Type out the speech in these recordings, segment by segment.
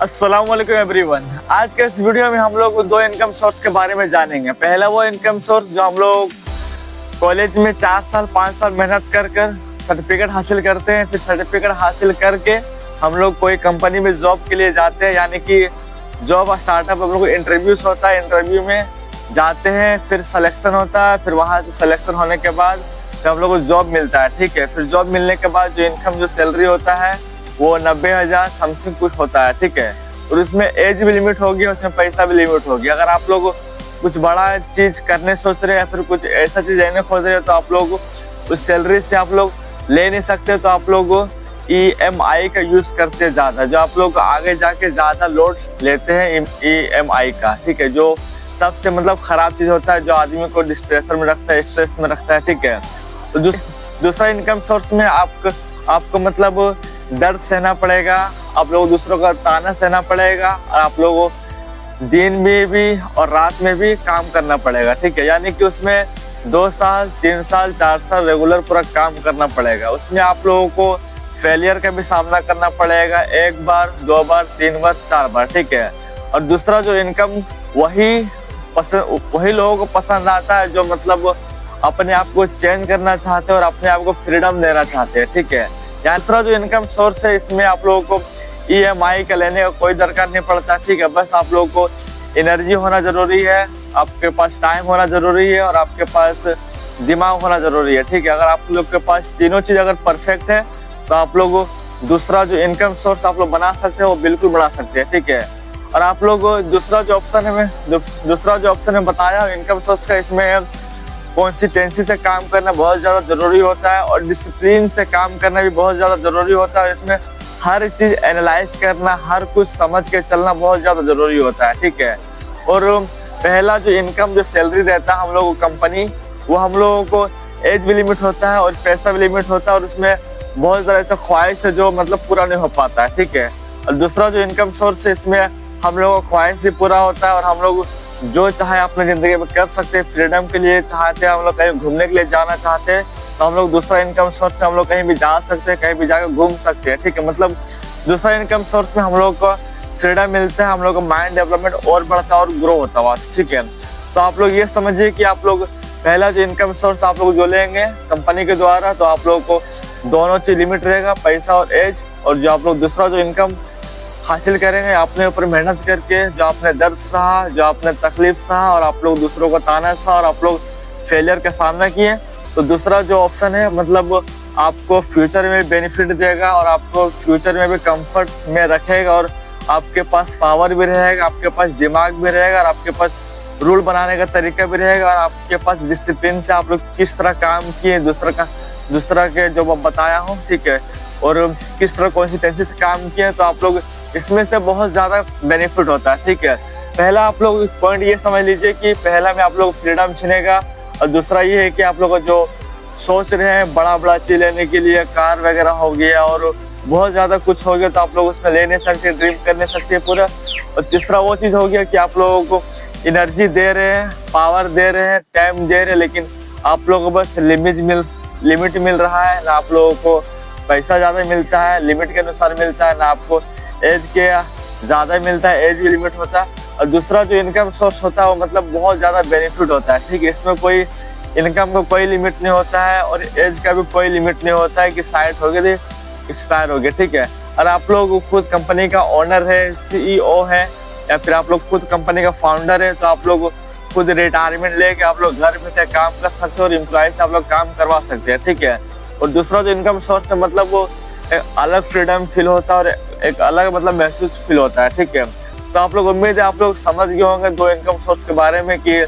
अस्सलाम वालेकुम एवरीवन। आज के इस वीडियो में हम लोग दो इनकम सोर्स के बारे में जानेंगे। पहला वो इनकम सोर्स जो हम लोग कॉलेज में 4 साल 5 साल मेहनत कर कर सर्टिफिकेट हासिल करते हैं, फिर सर्टिफिकेट हासिल करके हम लोग कोई कंपनी में जॉब के लिए जाते हैं, यानी कि जॉब स्टार्टअप हम लोग को इंटरव्यूज होता है, इंटरव्यू में जाते हैं, फिर सिलेक्शन होता है, फिर वहाँ से सिलेक्शन होने के बाद फिर हम लोग को जॉब मिलता है। ठीक है, फिर जॉब मिलने के बाद जो इनकम जो सैलरी होता है वो 90,000 समथिंग कुछ होता है। ठीक है, और उसमें एज भी लिमिट होगी, उसमें पैसा भी लिमिट होगी। अगर आप लोग कुछ बड़ा चीज करने सोच रहे हैं या फिर कुछ ऐसा चीज लेने खोज रहे हो तो आप लोग उस सैलरी से आप लोग ले नहीं सकते, तो आप लोग EMI का यूज करते हैं ज्यादा, जो आप लोग आगे जाके ज्यादा लोड लेते हैं EMI का। ठीक है, जो सबसे मतलब खराब चीज होता है, जो आदमी को डिप्रेशन में रखता है, स्ट्रेस में रखता है। ठीक है, तो दूसरा इनकम सोर्स में आपको मतलब दर्द सहना पड़ेगा, आप लोग दूसरों का ताना सहना पड़ेगा, और आप लोगों दिन में भी और रात में भी काम करना पड़ेगा। ठीक है, यानी कि उसमें 2 साल 3 साल 4 साल रेगुलर पूरा काम करना पड़ेगा। उसमें आप लोगों को फेलियर का भी सामना करना पड़ेगा, 1 बार 2 बार 3 बार 4 बार। ठीक है, और दूसरा जो इनकम वही लोगों को पसंद आता है जो मतलब अपने आप को चेंज करना चाहते हैं और अपने आप को फ्रीडम देना चाहते हैं। ठीक है, दूसरा जो इनकम सोर्स है इसमें आप लोगों को EMI का लेने का कोई दरकार नहीं पड़ता। ठीक है, बस आप लोगों को एनर्जी होना जरूरी है, आपके पास टाइम होना जरूरी है और आपके पास दिमाग होना जरूरी है। ठीक है, अगर आप लोग के पास तीनों चीज अगर परफेक्ट है तो आप लोग दूसरा जो इनकम सोर्स आप लोग बना सकते हैं वो बिल्कुल बना सकते हैं। ठीक है, और आप लोग दूसरा जो ऑप्शन है बताया इनकम सोर्स का, इसमें कंसिस्टेंसी से काम करना बहुत ज़्यादा ज़रूरी होता है और डिसिप्लिन से काम करना भी बहुत ज़्यादा ज़रूरी होता है। इसमें हर चीज़ एनालाइज करना, हर कुछ समझ के चलना बहुत ज़्यादा ज़रूरी होता है। ठीक है, और पहला जो इनकम जो सैलरी रहता है हम लोगों को कंपनी, वो हम लोगों को एज भी लिमिट होता है और पैसा भी लिमिट होता है, और उसमें बहुत ज़्यादा ऐसा ख्वाहिश है जो मतलब पूरा नहीं हो पाता है। ठीक है, और दूसरा जो इनकम सोर्स है इसमें हम लोगों का ख्वाहिश भी पूरा होता है और हम लोग जो चाहे अपने जिंदगी में कर सकते हैं। फ्रीडम के लिए चाहते हैं हम लोग, कहीं घूमने के लिए जाना चाहते हैं तो हम लोग दूसरा इनकम सोर्स से हम लोग कहीं भी जा सकते हैं, कहीं भी जाकर घूम सकते हैं। ठीक है, मतलब दूसरा इनकम सोर्स में हम लोग को फ्रीडम मिलता है, हम लोग का माइंड डेवलपमेंट और बढ़ता है और ग्रो होता है। ठीक है, तो आप लोग ये समझिए कि आप लोग पहला जो इनकम सोर्स आप लोग जो लेंगे कंपनी के द्वारा, तो आप लोग को दोनों चीज लिमिट रहेगा, पैसा और एज। और जो आप लोग दूसरा जो इनकम हासिल करेंगे अपने ऊपर मेहनत करके, जो आपने दर्द सहा, जो आपने तकलीफ सहा और आप लोग दूसरों को ताना सहा और आप लोग फेलियर का सामना किए, तो दूसरा जो ऑप्शन है मतलब आपको फ्यूचर में बेनिफिट देगा और आपको फ्यूचर में भी कंफर्ट में रखेगा और आपके पास पावर भी रहेगा, आपके पास दिमाग भी रहेगा और आपके पास रूल बनाने का तरीका भी रहेगा और आपके पास डिसिप्लिन से आप लोग किस तरह काम किए दूसरा के जो मैं बताया हूँ। ठीक है, और किस तरह कंसिस्टेंसी से काम किए, तो आप लोग इसमें से बहुत ज़्यादा बेनिफिट होता है। ठीक है, पहला आप लोग पॉइंट ये समझ लीजिए कि पहला में आप लोग फ्रीडम छिनेगा, और दूसरा ये है कि आप लोग जो सोच रहे हैं बड़ा चीज लेने के लिए, कार वगैरह हो गया और बहुत ज़्यादा कुछ हो गया, तो आप लोग उसमें ले नहीं सकते, ड्रीम कर नहीं सकते पूरा। और तीसरा वो चीज़ हो गया कि आप लोगों को एनर्जी दे रहे हैं, पावर दे रहे हैं, टाइम दे रहे हैं, लेकिन आप लोगों को बस लिमिट मिल रहा है, ना आप लोगों को पैसा ज़्यादा मिलता है, लिमिट के अनुसार मिलता है, ना आपको एज के ज़्यादा मिलता है, एज भी लिमिट होता है। और दूसरा जो इनकम सोर्स होता है वो मतलब बहुत ज़्यादा बेनिफिट होता है। ठीक है, इसमें कोई इनकम का कोई लिमिट नहीं होता है और एज का भी कोई लिमिट नहीं होता है कि साइड हो गए तो एक्सपायर हो गए। ठीक है, और आप लोग खुद कंपनी का ओनर है, CEO है, या फिर आप लोग खुद कंपनी का फाउंडर है, तो आप लोग खुद रिटायरमेंट लेके आप लोग घर बैठे काम कर सकते हो और एम्प्लॉय से आप लोग काम करवा सकते हैं। ठीक है, और दूसरा जो इनकम सोर्स है मतलब वो एक अलग फ्रीडम फील होता है और एक अलग मतलब महसूस फील होता है। ठीक है, तो आप लोग उम्मीद है आप लोग समझ गए होंगे दो इनकम सोर्स के बारे में कि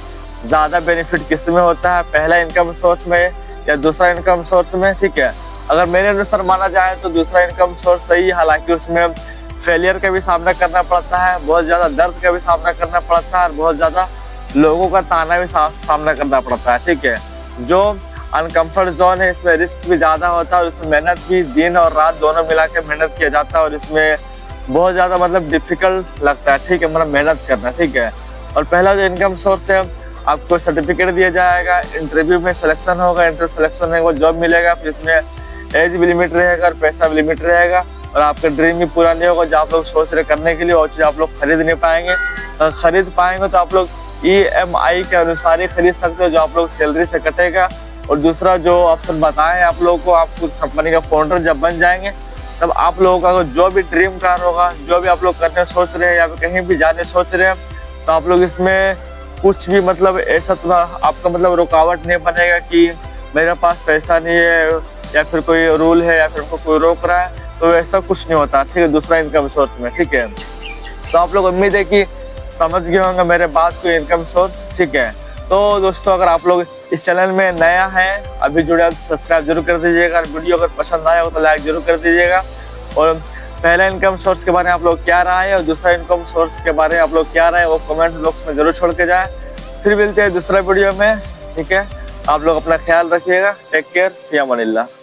ज़्यादा बेनिफिट किस में होता है, पहला इनकम सोर्स में या दूसरा इनकम सोर्स में। ठीक है, अगर मेरे अनुसार माना जाए तो दूसरा इनकम सोर्स सही है, हालांकि उसमें फेलियर का भी सामना करना पड़ता है, बहुत ज़्यादा दर्द का भी सामना करना पड़ता है और बहुत ज़्यादा लोगों का ताना भी सामना करना पड़ता है। ठीक है, जो अनकंफर्ट जोन है इसमें रिस्क भी ज़्यादा होता है और इसमें मेहनत भी दिन और रात दोनों मिला के मेहनत किया जाता है और इसमें बहुत ज़्यादा मतलब डिफिकल्ट लगता है। ठीक है, मतलब मेहनत करना। ठीक है, और पहला जो इनकम सोर्स है आपको सर्टिफिकेट दिया जाएगा, इंटरव्यू में सिलेक्शन होगा, इंटरव्यू सिलेक्शन होने को जॉब मिलेगा, फिर इसमें एज भी लिमिट रहेगा और पैसा भी लिमिट रहेगा और आपका ड्रीम भी पूरा नहीं होगा जो आप लोग सोच रहे करने के लिए, और चीज आप लोग खरीद नहीं पाएंगे। अगर खरीद पाएंगे तो आप लोग EMI के अनुसार ही खरीद सकते हो, जो आप लोग सैलरी से कटेगा। और दूसरा जो ऑप्शन बताएं आप लोगों को, आप कुछ कंपनी का फाउंडर जब बन जाएंगे तब आप लोगों का जो भी ड्रीम कार होगा, जो भी आप लोग करने सोच रहे हैं या फिर कहीं भी जाने सोच रहे हैं, तो आप लोग इसमें कुछ भी मतलब ऐसा तो आपका मतलब रुकावट नहीं बनेगा कि मेरे पास पैसा नहीं है या फिर कोई रूल है या फिर कोई रोक रहा है, तो ऐसा कुछ नहीं होता, ठीक है, दूसरा इनकम सोर्स में, ठीक है। तो आप लोग उम्मीद है कि समझ गए होंगे मेरे बात को, इनकम सोर्स, ठीक है। तो दोस्तों अगर आप लोग इस चैनल में नया है, अभी जुड़े आप सब्सक्राइब जरूर कर दीजिएगा। वीडियो अगर पसंद आया हो तो लाइक जरूर कर दीजिएगा। और पहला इनकम सोर्स के बारे में आप लोग क्या राय है और दूसरा इनकम सोर्स के बारे में आप लोग क्या राय है वो कमेंट बॉक्स में जरूर छोड़ के जाए। फिर मिलते हैं दूसरा वीडियो में, ठीक है। आप लोग अपना ख्याल रखिएगा। टेक केयर, फिया अमानिल्लाह।